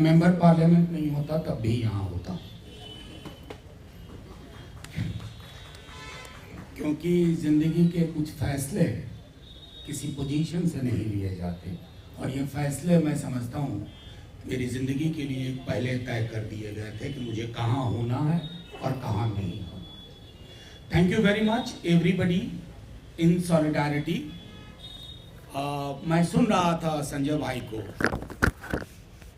Member parliament नहीं होता तब भी यहाँ होता, क्योंकि जिंदगी के कुछ फैसले किसी पोजीशन से नहीं लिए जाते, और ये फैसले मैं समझता हूँ मेरी ज़िंदगी के लिए पहले तय कर दिए गए थे कि मुझे कहाँ होना है और कहाँ नहीं होना। Thank you very much everybody in solidarity. मैं सुन रहा था संजय भाई को,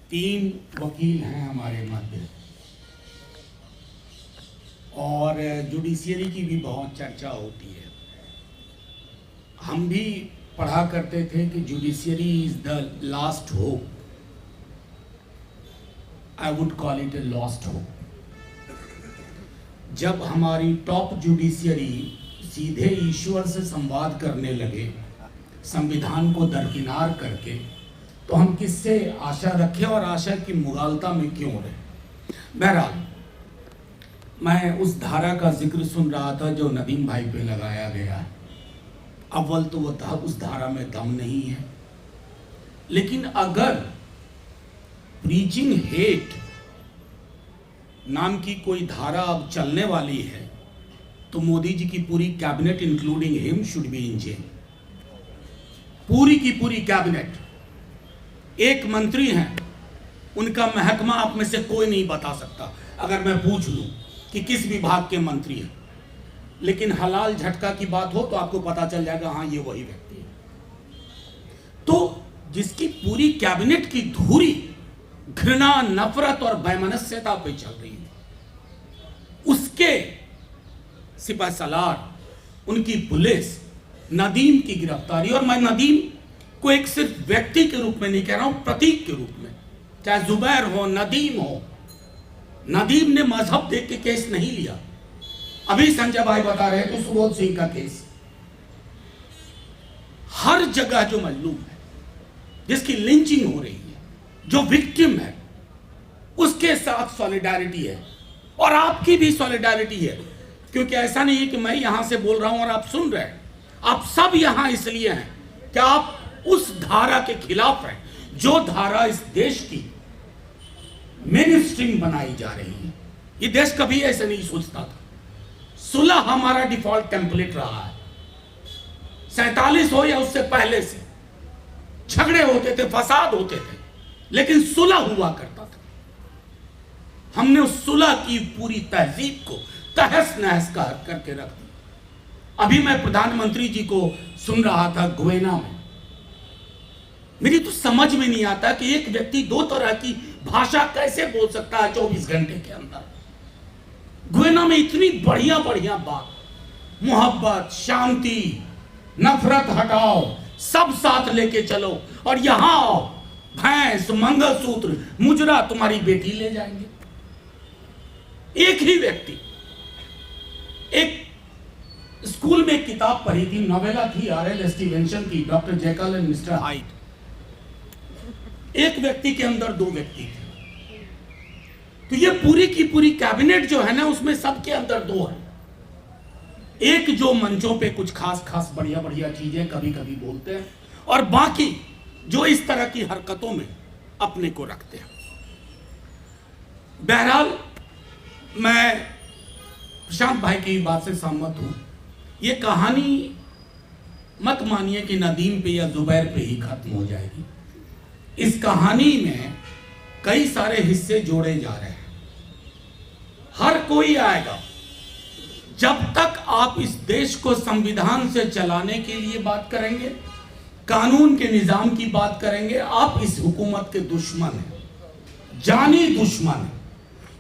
3 वकील हैं हमारे मध्य, और जुडिशियरी की भी बहुत चर्चा होती है। हम भी पढ़ा करते थे कि judiciary is the last hope. I would call it a lost hope. जब हमारी टॉप जुडिशियरी सीधे ईश्वर से संवाद करने लगे, संविधान को दरकिनार करके, तो हम किससे आशा रखें और आशा की मुगालता में क्यों रहे। बहरहाल, मैं उस धारा का जिक्र सुन रहा था जो नदीम भाई पे लगाया गया है। अव्वल तो वो था, उस धारा में दम नहीं है, लेकिन अगर प्रीचिंग हेट नाम की कोई धारा अब चलने वाली है तो मोदी जी की पूरी cabinet including him should be in jail. पूरी की पूरी कैबिनेट। एक मंत्री हैं, उनका महकमा आप में से कोई नहीं बता सकता अगर मैं पूछ लूं कि किस विभाग के मंत्री हैं, लेकिन हलाल झटका की बात हो तो आपको पता चल जाएगा, हाँ ये वही व्यक्ति है। तो जिसकी पूरी कैबिनेट की धुरी घृणा, नफरत और वैमनस्यता पे चल रही है, उसके सिपह सलार, उनकी पुलिस, नदीम की गिरफ्तारी। और मैं नदीम को एक सिर्फ व्यक्ति के रूप में नहीं कह रहा हूं, प्रतीक के रूप में। चाहे जुबैर हो, नदीम हो, नदीम ने मजहब देख के केस नहीं लिया। अभी संजय भाई बता रहे थे सुबोध सिंह का केस। हर जगह जो मजलूम है, जिसकी लिंचिंग हो रही है, जो विक्टिम है, उसके साथ सॉलिडारिटी है, और आपकी भी सॉलिडारिटी है। क्योंकि ऐसा नहीं है कि मैं यहां से बोल रहा हूं और आप सुन रहे हैं। आप सब यहां इसलिए हैं कि आप उस धारा के खिलाफ हैं जो धारा इस देश की मेन स्ट्रीम बनाई जा रही है। ये देश कभी ऐसे नहीं सोचता था। सुलह हमारा डिफॉल्ट टेम्पलेट रहा है। 47 हो या उससे पहले से झगड़े होते थे, फसाद होते थे, लेकिन सुलह हुआ करता था। हमने उस सुलह की पूरी तहजीब को तहस नहस करके रख दिया। अभी मैं प्रधानमंत्री जी को सुन रहा था गुवेना में। मेरी तो समझ में नहीं आता कि एक व्यक्ति 2 तरह की भाषा कैसे बोल सकता है 24 घंटे के अंदर। गुवेना में इतनी बढ़िया बढ़िया बात, मोहब्बत, शांति, नफरत हटाओ, सब साथ लेके चलो, और यहां आओ, भैंस, मंगलसूत्र, मुजरा तुम्हारी बेटी ले जाएंगे। एक ही व्यक्ति। एक स्कूल में एक किताब पढ़ी थी, नोवेला थी R.L. स्टीवेंसन की, doctor Jekyll and mister hide. एक व्यक्ति के अंदर 2 व्यक्ति थे। तो ये पूरी की पूरी कैबिनेट जो है ना, उसमें सबके अंदर 2 है। एक जो मंचों पे कुछ खास खास बढ़िया बढ़िया चीजें कभी कभी बोलते हैं, और बाकी जो इस तरह की हरकतों में अपने को रखते हैं। बहरहाल, मैं प्रशांत भाई की बात से सहमत हूं। ये कहानी मत मानिए कि नदीम पे या जुबैर पे ही खत्म हो जाएगी। इस कहानी में कई सारे हिस्से जोड़े जा रहे हैं। हर कोई आएगा। जब तक आप इस देश को संविधान से चलाने के लिए बात करेंगे, कानून के निजाम की बात करेंगे, आप इस हुकूमत के दुश्मन हैं, जानी दुश्मन है।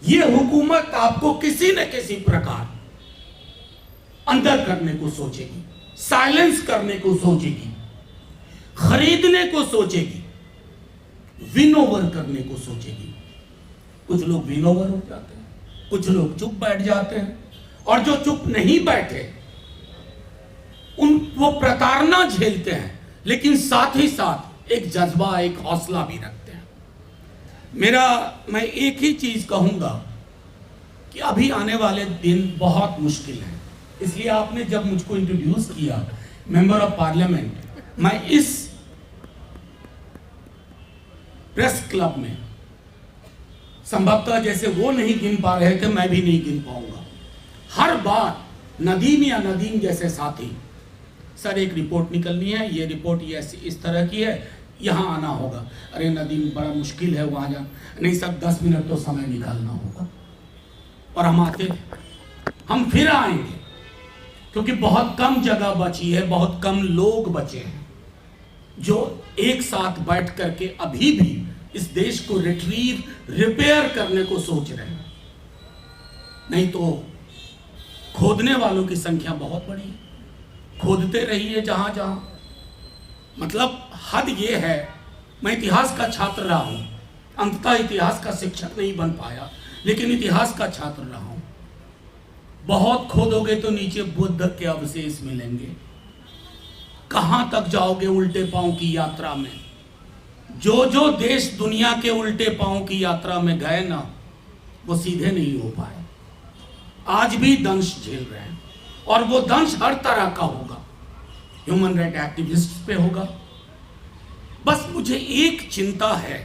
ये हुकूमत आपको किसी न किसी प्रकार अंदर करने को सोचेगी, साइलेंस करने को सोचेगी, खरीदने को सोचेगी, विनोवर करने को सोचेगी। कुछ लोग विनोवर हो जाते हैं, कुछ लोग चुप बैठ जाते हैं, और जो चुप नहीं बैठे वो प्रताड़ना झेलते हैं, लेकिन साथ ही साथ एक जज्बा, एक हौसला भी रखते हैं। मैं एक ही चीज कहूंगा कि अभी आने वाले दिन बहुत मुश्किल है। इसलिए आपने जब मुझको इंट्रोड्यूस किया मेंबर ऑफ पार्लियामेंट, मैं इस प्रेस क्लब में संभवतः जैसे वो नहीं गिन पा रहे थे, मैं भी नहीं गिन पाऊंगा। हर बार नदीम या नदीम जैसे साथी, सर एक रिपोर्ट निकलनी है, ये रिपोर्ट ये इस तरह की है, यहाँ आना होगा। अरे नदीम बड़ा मुश्किल है वहाँ जाना, नहीं सर 10 मिनट तो समय निकालना होगा। और हम आते थे, हम फिर आएंगे, क्योंकि बहुत कम जगह बची है, बहुत कम लोग बचे हैं जो एक साथ बैठ करके अभी भी इस देश को रिपेयर करने को सोच रहे हैं। नहीं तो खोदने वालों की संख्या बहुत बड़ी है, खोदते रहिए जहां जहां। मतलब हद ये है, मैं इतिहास का छात्र रहा हूं, अंततः इतिहास का शिक्षक नहीं बन पाया, लेकिन इतिहास का छात्र रहा हूं। बहुत खोदोगे तो नीचे बुद्ध के अवशेष मिलेंगे। कहां तक जाओगे उल्टे पांव की यात्रा में? जो जो देश दुनिया के उल्टे पांव की यात्रा में गए ना, वो सीधे नहीं हो पाए, आज भी दंश झेल रहे हैं। और वो दंश हर तरह का होगा, ह्यूमन राइट एक्टिविस्ट पे होगा। बस मुझे एक चिंता है,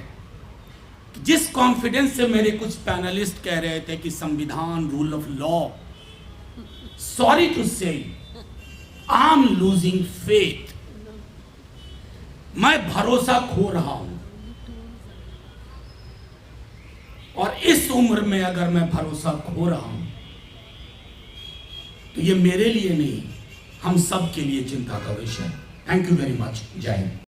जिस कॉन्फिडेंस से मेरे कुछ पैनलिस्ट कह रहे थे कि संविधान, rule of law, sorry to say I am losing faith. मैं भरोसा खो रहा हूं, और इस उम्र में अगर मैं भरोसा खो रहा हूं तो ये मेरे लिए नहीं, हम सब के लिए चिंता का विषय है। Thank you very much. जय हिंद।